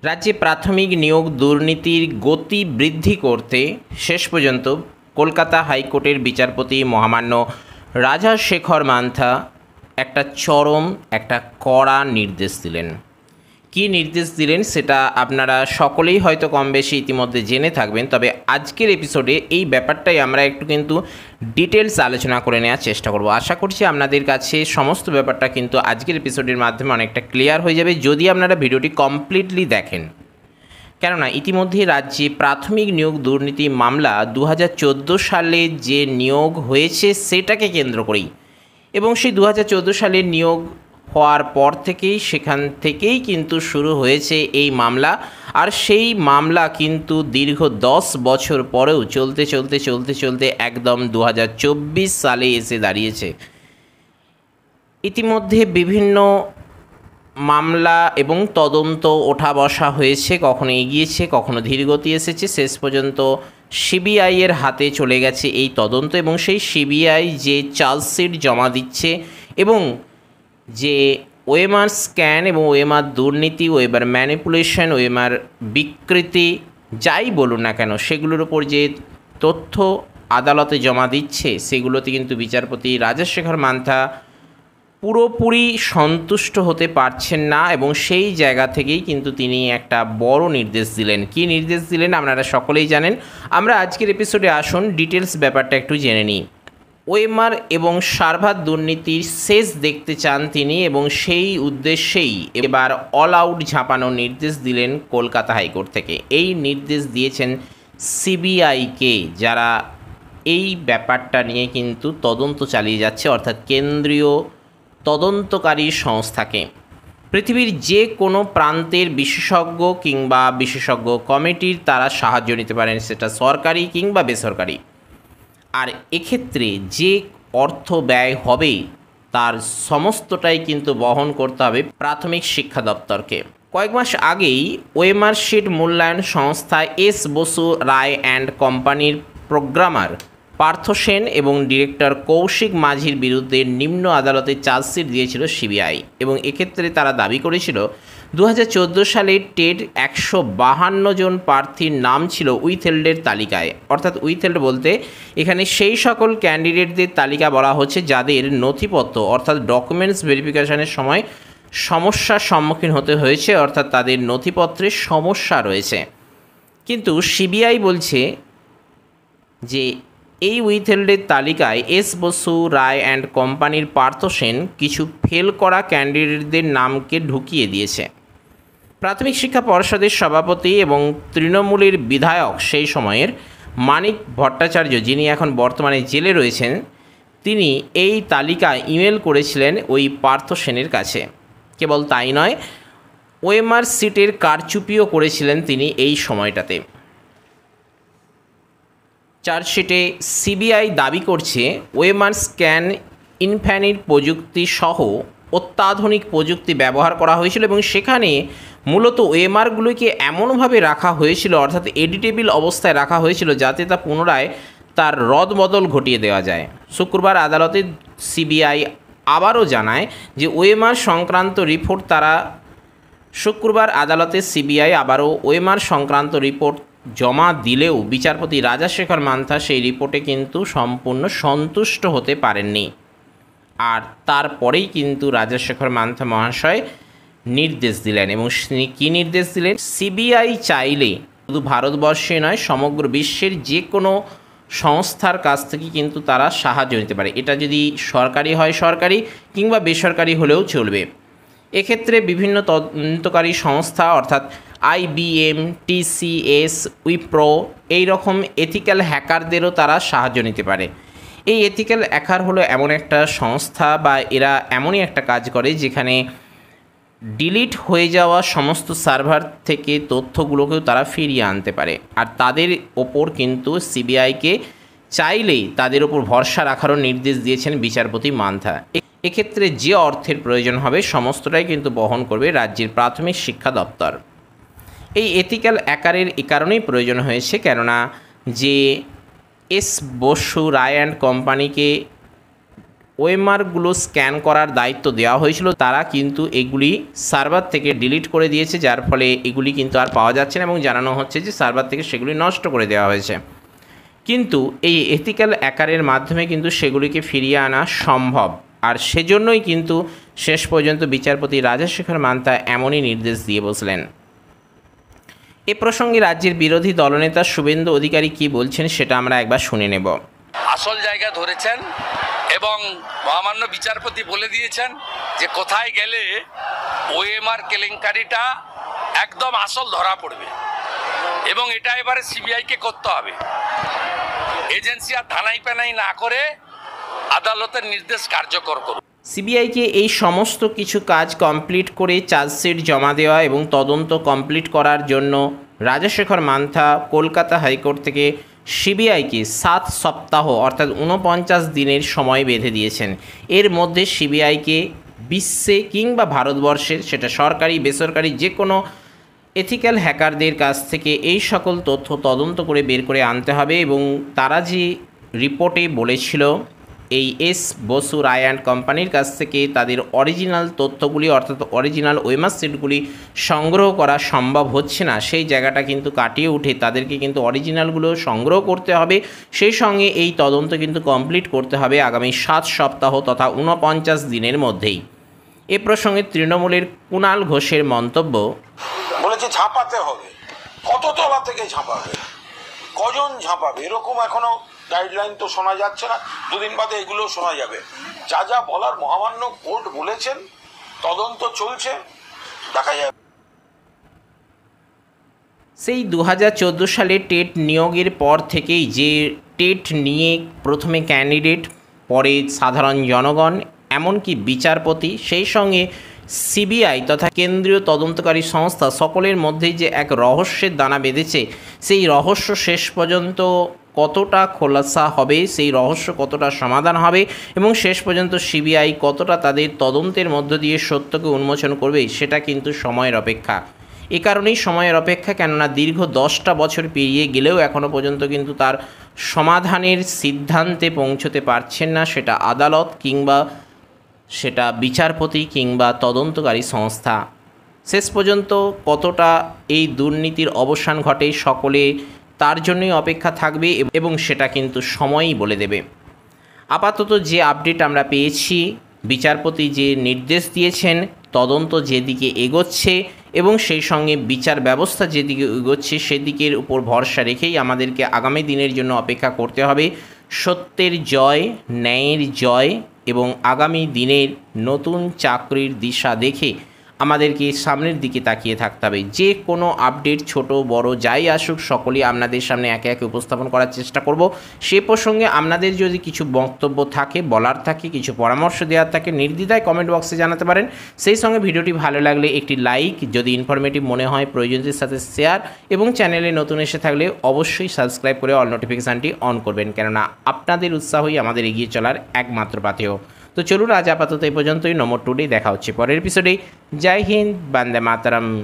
রাজ্যে প্রাথমিক নিয়োগ দুর্নীতির গতি বৃদ্ধি করতে শেষ পর্যন্ত কলকাতা হাইকোর্টের বিচারপতি মহামান্য রাজাশেখর মান্থা একটা কড়া নির্দেশ দিলেন। কী নির্দেশ দিলেন সেটা আপনারা সকলেই হয়তো কম বেশি ইতিমধ্যে জেনে থাকবেন, তবে আজকের এপিসোডে এই ব্যাপারটাই আমরা একটু কিন্তু ডিটেলস আলোচনা করে নেওয়ার চেষ্টা করব। আশা করছি আপনাদের কাছে সমস্ত ব্যাপারটা কিন্তু আজকের এপিসোডের মাধ্যমে অনেকটা ক্লিয়ার হয়ে যাবে যদি আপনারা ভিডিওটি কমপ্লিটলি দেখেন। কেননা ইতিমধ্যে রাজ্যে প্রাথমিক নিয়োগ দুর্নীতি মামলা 2014 সালে যে নিয়োগ হয়েছে সেটাকে কেন্দ্র করেই, এবং সেই 2014 সালের নিয়োগ হওয়ার পর সেখান থেকেই কিন্তু শুরু হয়েছে এই মামলা। আর সেই মামলা কিন্তু দীর্ঘ 10 বছর পরেও চলতে একদম 2024 সালে এসে দাঁড়িয়েছে। ইতিমধ্যে বিভিন্ন মামলা এবং তদন্ত ওঠা বসা হয়েছে, কখনো এগিয়েছে কখনো ধীরগতি এসেছে, শেষ পর্যন্ত সিবিআইয়ের হাতে চলে গেছে এই তদন্ত। এবং সেই সিবিআই যে চার্জশিট জমা দিচ্ছে এবং যে ওএমআর স্ক্যান এবং ওএমআর দুর্নীতি, ওএমআর ম্যানিপুলেশন, ওএমআর বিকৃতি যাই বলুন না কেন সেগুলোর উপর যে তথ্য আদালতে জমা দিচ্ছে সেগুলোতে কিন্তু বিচারপতি রাজাশেখর মান্থা পুরোপুরি সন্তুষ্ট হতে পারছেন না, এবং সেই জায়গা থেকেই কিন্তু তিনি একটা বড় নির্দেশ দিলেন। কী নির্দেশ দিলেন আপনারা সকলেই জানেন। আমরা আজকের এপিসোডে আসুন ডিটেলস ব্যাপারটা একটু জেনে নিই। ওএমআর এবং সার্ভার দুর্নীতির শেষ দেখতে চান তিনি, এবং সেই উদ্দেশ্যেই এবার অল আউট ঝাঁপানোর নির্দেশ দিলেন কলকাতা হাইকোর্ট থেকে। এই নির্দেশ দিয়েছেন সিবিআইকে, যারা এই ব্যাপারটা নিয়ে কিন্তু তদন্ত চালিয়ে যাচ্ছে, অর্থাৎ কেন্দ্রীয় তদন্তকারী সংস্থাকে। পৃথিবীর যে কোনো প্রান্তের বিশেষজ্ঞ কিংবা বিশেষজ্ঞ কমিটির তারা সাহায্য নিতে পারেন, সেটা সরকারি কিংবা বেসরকারি। আর এক্ষেত্রে যে অর্থ ব্যয় হবে তার সমস্তটাই কিন্তু বহন করতে হবে প্রাথমিক শিক্ষা দপ্তরকে। কয়েক মাস আগেই ওএমআর শিট মূল্যায়ন সংস্থা এস বসু রায় অ্যান্ড কোম্পানির প্রোগ্রামার পার্থ সেন এবং ডিরেক্টর কৌশিক মাঝির বিরুদ্ধে নিম্ন আদালতে চার্জশিট দিয়েছিল সিবিআই। এবং এক্ষেত্রে তারা দাবি করেছিল 2014 সালে টেট 152 জন প্রার্থীর নাম ছিল উইথহেল্ডের তালিকায়। অর্থাৎ উইথহেল্ড বলতে এখানে সেই সকল ক্যান্ডিডেটদের তালিকা বলা হচ্ছে যাদের নথিপত্র অর্থাৎ ডকুমেন্টস ভেরিফিকেশনের সময় সমস্যার সম্মুখীন হতে হয়েছে, অর্থাৎ তাদের নথিপত্রের সমস্যা রয়েছে। কিন্তু সিবিআই বলছে যে এই উইথহেল্ডের তালিকায় এস বসু রায় অ্যান্ড কোম্পানির পার্থ সেন কিছু ফেল করা ক্যান্ডিডেটদের নামকে ঢুকিয়ে দিয়েছে। প্রাথমিক শিক্ষা পর্ষদের সভাপতি এবং তৃণমূলের বিধায়ক সেই সময়ের মানিক ভট্টাচার্য, যিনি এখন বর্তমানে জেলে রয়েছেন, তিনি এই তালিকা ইমেল করেছিলেন ওই পার্থ সেনের কাছে। কেবল তাই নয়, ওএমআর সিটের কারচুপিও করেছিলেন তিনি এই সময়টাতে। চার্জশিটে সিবিআই দাবি করছে ওএমআর স্ক্যান ইনফ্যানিট প্রযুক্তি সহ অত্যাধুনিক প্রযুক্তি ব্যবহার করা হয়েছিল, এবং সেখানে মূলত ওএমআরগুলোকে এমনভাবে রাখা হয়েছিল, অর্থাৎ এডিটেবল অবস্থায় রাখা হয়েছিল যাতে তা পুনরায় তার রদবদল ঘটিয়ে দেওয়া যায়। শুক্রবার আদালতে সিবিআই আবারও জানায় যে ওএমআর সংক্রান্ত রিপোর্ট ওএমআর সংক্রান্ত রিপোর্ট জমা দিলেও বিচারপতি রাজাশেখর মান্থা সেই রিপোর্টে কিন্তু সম্পূর্ণ সন্তুষ্ট হতে পারেননি। আর তারপরেই কিন্তু রাজাশেখর মান্থা মহাশয় নির্দেশ দিলেন। এবং কী নির্দেশ দিলেন? সিবিআই চাইলে শুধু ভারতবর্ষে নয়, সমগ্র বিশ্বের যে কোনো সংস্থার কাছ থেকে কিন্তু তারা সাহায্য নিতে পারে। এটা যদি সরকারি হয় সরকারি, কিংবা বেসরকারি হলেও চলবে। এক্ষেত্রে বিভিন্ন তদন্তকারী সংস্থা অর্থাৎ IBM, TCS, উইপ্রো এই রকম এথিক্যাল হ্যাকারদেরও তারা সাহায্য নিতে পারে। এই এথিক্যাল হ্যাকার হলো এমন একটা সংস্থা বা এরা এমনই একটা কাজ করে যেখানে ডিলিট হয়ে যাওয়া সমস্ত সার্ভার থেকে তথ্যগুলোকেও তারা ফিরিয়ে আনতে পারে। আর তাদের ওপর কিন্তু সিবিআইকে চাইলেই তাদের ওপর ভরসা রাখারও নির্দেশ দিয়েছেন বিচারপতি মান্থা। এক্ষেত্রে যে অর্থের প্রয়োজন হবে সমস্তটাই কিন্তু বহন করবে রাজ্যের প্রাথমিক শিক্ষা দপ্তর। এই এথিক্যাল হ্যাকারের এ কারণেই প্রয়োজন হয়েছে, কেননা যে এস বসু রায় অ্যান্ড কোম্পানিকে ওএমআরগুলো স্ক্যান করার দায়িত্ব দেওয়া হয়েছিল তারা কিন্তু এগুলি সার্ভার থেকে ডিলিট করে দিয়েছে, যার ফলে এগুলি কিন্তু আর পাওয়া যাচ্ছে না এবং জানানো হচ্ছে যে সার্ভার থেকে সেগুলি নষ্ট করে দেওয়া হয়েছে। কিন্তু এই এথিক্যাল হ্যাকারের মাধ্যমে কিন্তু সেগুলিকে ফিরিয়ে আনা সম্ভব, আর সেজন্যই কিন্তু শেষ পর্যন্ত বিচারপতি রাজাশেখর মান্তা এমনই নির্দেশ দিয়ে বসলেন। এ প্রসঙ্গে রাজ্যের বিরোধী দলনেতা শুভেন্দু অধিকারী কি বলছেন সেটা আমরা একবার শুনে নেব। আসল জায়গা ধরেছেন এবং মহামান্য বিচারপতি বলে দিয়েছেন যে কোথায় গেলে ওএমআর কেলেঙ্কারিটা একদম আসল ধরা পড়বে এবং এটা এবারে সিবিআইকে করতে হবে। এজেন্সি আর ধানাই পানাই না করে আদালতের নির্দেশ কার্যকর করুন। সিবিআইকে এই সমস্ত কিছু কাজ কমপ্লিট করে চার্জশিট জমা দেওয়া এবং তদন্ত কমপ্লিট করার জন্য রাজাশেখর মান্থা কলকাতা হাইকোর্ট থেকে সিবিআইকে 7 সপ্তাহ অর্থাৎ 49 দিনের সময় বেঁধে দিয়েছেন। এর মধ্যে সিবিআইকে বিশ্বে কিংবা ভারতবর্ষের, সেটা সরকারি বেসরকারি যে কোনো এথিক্যাল হ্যাকারদের কাছ থেকে এই সকল তথ্য তদন্ত করে বের করে আনতে হবে এবং তারা যে রিপোর্টে বলেছিল এই এস বসু রায় অ্যান্ড কোম্পানির কাছ থেকে তাদের অরিজিনাল তথ্যগুলি অর্থাৎ অরিজিনাল ওএমআর শিটগুলি সংগ্রহ করা সম্ভব হচ্ছে না, সেই জায়গাটা কিন্তু কাটিয়ে উঠে তাদেরকে কিন্তু অরিজিনালগুলো সংগ্রহ করতে হবে। সেই সঙ্গে এই তদন্ত কিন্তু কমপ্লিট করতে হবে আগামী 7 সপ্তাহ তথা 49 দিনের মধ্যেই। এ প্রসঙ্গে তৃণমূলের কুণাল ঘোষের মন্তব্য, বলেছে ঝাঁপাতে হবে, কত তলা থেকে ঝাঁপাবে, কজন ঝাঁপাবে, এরকম এখনো গাইডলাইন তো শোনা যাচ্ছে না। দুদিন বাদে এগুলো শোনা যাবে। যা যা বলার মহামান্য কোর্ট বলেছেন, তদন্ত চলছে, দেখা যাবে। সেই 2014 সালে টেট নিয়োগের পর থেকেই যে টেট নিয়ে প্রথমে ক্যান্ডিডেট, পরে সাধারণ জনগণ, এমনকি বিচারপতি, সেই সঙ্গে সিবিআই তথা কেন্দ্রীয় তদন্তকারী সংস্থা সকলের মধ্যেই যে এক রহস্যের দানা বেঁধেছে, সেই রহস্য শেষ পর্যন্ত কতটা খোলাসা হবে, সেই রহস্য কতটা সমাধান হবে এবং শেষ পর্যন্ত সিবিআই কতটা তাদের তদন্তের মধ্য দিয়ে সত্যকে উন্মোচন করবে, সেটা কিন্তু সময়ের অপেক্ষা। এ কারণেই সময়ের অপেক্ষা, কেননা দীর্ঘ 10টা বছর পেরিয়ে গেলেও এখনও পর্যন্ত কিন্তু তার সমাধানের সিদ্ধান্তে পৌঁছতে পারছেন না, সেটা আদালত কিংবা সেটা বিচারপতি কিংবা তদন্তকারী সংস্থা। শেষ পর্যন্ত কতটা এই দুর্নীতির অবসান ঘটে সকলে তার জন্যই অপেক্ষা থাকবে এবং সেটা কিন্তু সময়ই বলে দেবে। আপাতত যে আপডেট আমরা পেয়েছি, বিচারপতি যে নির্দেশ দিয়েছেন, তদন্ত যেদিকে এগোচ্ছে এবং সেই সঙ্গে বিচার ব্যবস্থা যেদিকে এগোচ্ছে সেদিকের উপর ভরসা রেখেই আমাদেরকে আগামী দিনের জন্য অপেক্ষা করতে হবে। সত্যের জয়, ন্যায়ের জয় এবং আগামী দিনের নতুন চাকরির দিশা দেখে আমাদেরকে সামনের দিকে তাকিয়ে থাকতে হবে। যে কোনো আপডেট ছোট বড় যাই আসুক সকলেই আপনাদের সামনে একে একে উপস্থাপন করার চেষ্টা করব। সে প্রসঙ্গে আপনাদের যদি কিছু বক্তব্য থাকে, বলার থাকে, কিছু পরামর্শ দেওয়ার থাকে, নির্দ্বিধায় কমেন্ট বক্সে জানাতে পারেন। সেই সঙ্গে ভিডিওটি ভালো লাগলে একটি লাইক, যদি ইনফরমেটিভ মনে হয় প্রয়োজনদের সাথে শেয়ার এবং চ্যানেলে নতুন এসে থাকলে অবশ্যই সাবস্ক্রাইব করে অল নোটিফিকেশানটি অন করবেন, কেননা আপনাদের উৎসাহই আমাদের এগিয়ে চলার একমাত্র পাথেয়। তো চলুন আজ আপাতত এই পর্যন্তই। নমো টুডে, দেখা হচ্ছে পরের এপিসোডে। জয় হিন্দ, বন্দে মাতরম।